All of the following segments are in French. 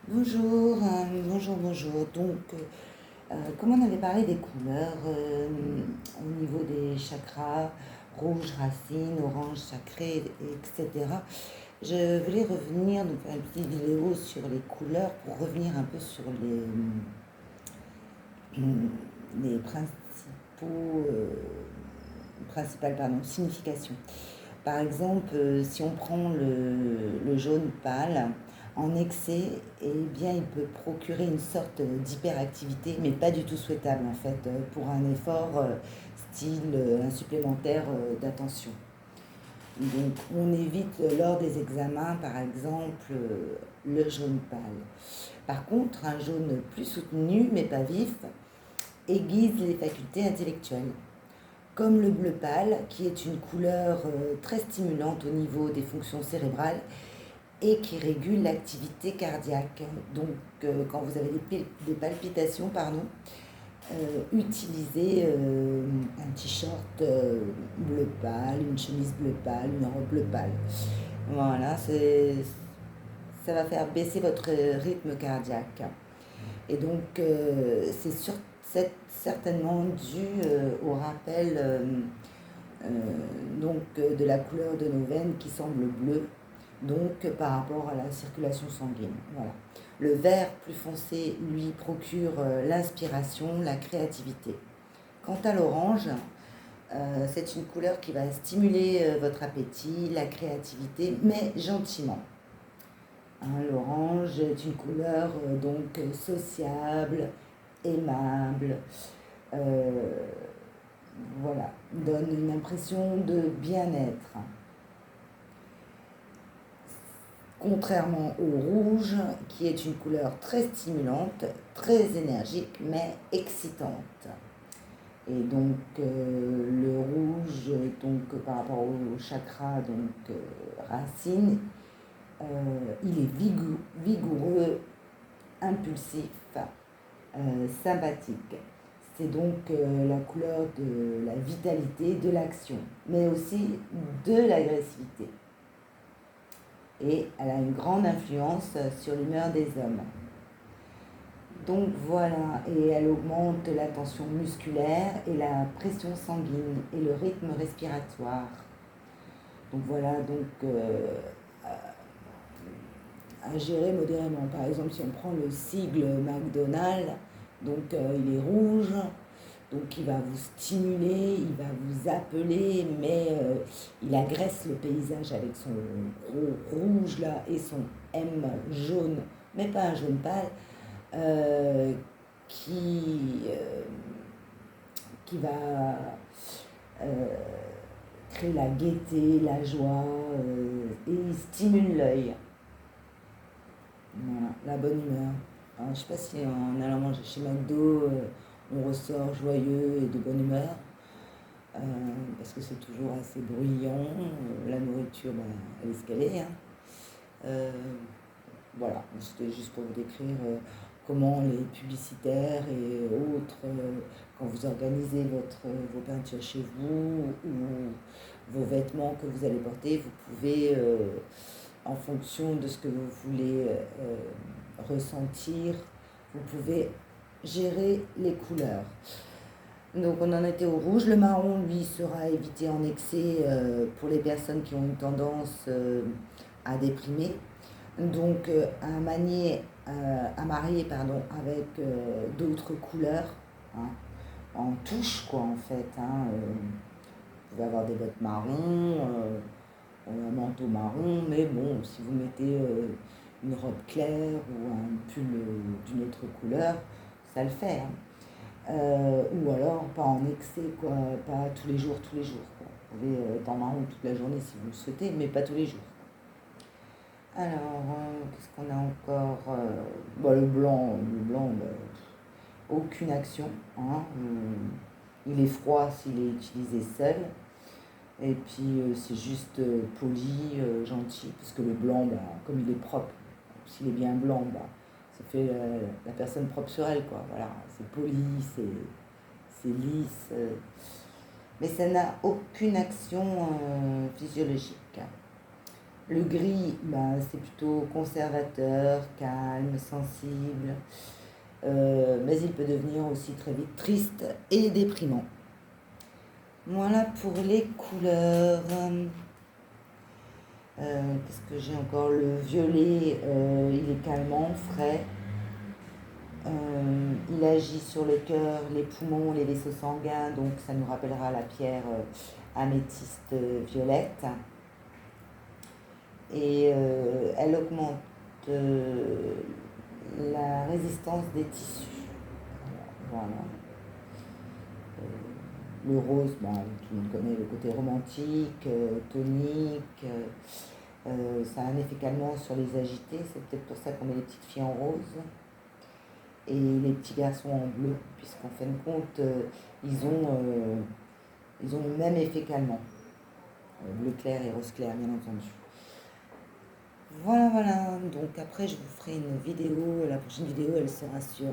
Bonjour, bonjour. Comme on avait parlé des couleurs au niveau des chakras, rouge, racine, orange, sacré, etc., je voulais revenir, donc faire une petite vidéo sur les couleurs pour revenir un peu sur les principales significations. Par exemple, si on prend le jaune pâle, en excès, eh bien, il peut procurer une sorte d'hyperactivité, mais pas du tout souhaitable en fait, pour un effort style un supplémentaire d'attention. Donc, on évite lors des examens, par exemple, le jaune pâle. Par contre, un jaune plus soutenu, mais pas vif, aiguise les facultés intellectuelles comme le bleu pâle, qui est une couleur très stimulante au niveau des fonctions cérébrales et qui régule l'activité cardiaque. Donc, quand vous avez des palpitations, utilisez un t-shirt bleu pâle, une chemise bleu pâle, une robe bleu pâle. Voilà, ça va faire baisser votre rythme cardiaque. Et donc, certainement dû au rappel de la couleur de nos veines qui semble bleue, donc par rapport à la circulation sanguine. Voilà. Le vert plus foncé, lui, procure l'inspiration, la créativité. Quant à l'orange, c'est une couleur qui va stimuler votre appétit, la créativité, mais gentiment. Hein, l'orange est une couleur sociable, aimable, euh, voilà, donne une impression de bien-être. Contrairement au rouge, qui est une couleur très stimulante, très énergique, mais excitante. Et donc le rouge, par rapport au chakra, racine, il est vigoureux, impulsif, sympathique. C'est donc la couleur de la vitalité, de l'action, mais aussi de l'agressivité. Et elle a une grande influence sur l'humeur des hommes. Donc voilà, et elle augmente la tension musculaire et la pression sanguine et le rythme respiratoire. Donc voilà, à gérer modérément. Par exemple, si on prend le sigle McDonald's, il est rouge, donc il va vous stimuler, il va vous appeler, mais il agresse le paysage avec son gros rouge là et son M jaune, mais pas un jaune pâle, euh, qui, euh, qui va euh, créer la gaieté, la joie, et il stimule l'œil. Voilà, la bonne humeur. Alors, je ne sais pas si en allant manger chez McDo, on ressort joyeux et de bonne humeur, euh, parce que c'est toujours assez bruyant. La nourriture, elle est ce qu'elle est. Hein. Euh, voilà, c'était juste pour vous décrire comment les publicitaires et autres, quand vous organisez vos peintures chez vous ou vos vêtements que vous allez porter, vous pouvez, en fonction de ce que vous voulez ressentir, vous pouvez gérer les couleurs. Donc on en était au rouge. Le marron, lui, sera évité en excès pour les personnes qui ont une tendance à déprimer. Donc à marier avec d'autres couleurs, hein, en touche quoi en fait. Hein, vous pouvez avoir des bottes marron, un manteau marron, mais bon, si vous mettez une robe claire ou un pull d'une autre couleur, ça le fait. Hein. Ou alors pas en excès, quoi, pas tous les jours. Quoi. Vous pouvez être en marron toute la journée si vous le souhaitez, mais pas tous les jours. Alors, qu'est-ce qu'on a encore le blanc, aucune action. Hein, il est froid s'il est utilisé seul. Et puis c'est juste poli, gentil, parce que le blanc, comme il est propre, s'il est bien blanc, ça fait la personne propre sur elle, quoi. Voilà, c'est poli, c'est lisse, mais ça n'a aucune action physiologique. Le gris, bah, c'est plutôt conservateur, calme, sensible, mais il peut devenir aussi très vite triste et déprimant. Voilà pour les couleurs. Qu'est-ce que j'ai encore? Le violet, il est calmant, frais. Il agit sur le cœur, les poumons, les vaisseaux sanguins, donc ça nous rappellera la pierre améthyste violette. Et elle augmente la résistance des tissus. Voilà. Le rose, bah, tout le monde connaît le côté romantique, tonique. Ça a un effet calmant sur les agités, c'est peut-être pour ça qu'on met les petites filles en rose et les petits garçons en bleu, puisqu'en fin de compte, ils ont le même effet calmant. Bleu clair et rose clair, bien entendu. Voilà, voilà. Donc après, je vous ferai une vidéo. La prochaine vidéo, elle sera sur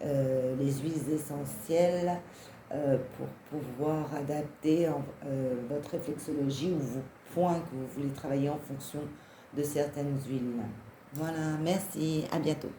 les huiles essentielles pour pouvoir adapter votre réflexologie ou vos points que vous voulez travailler en fonction de certaines huiles. Voilà, merci, à bientôt.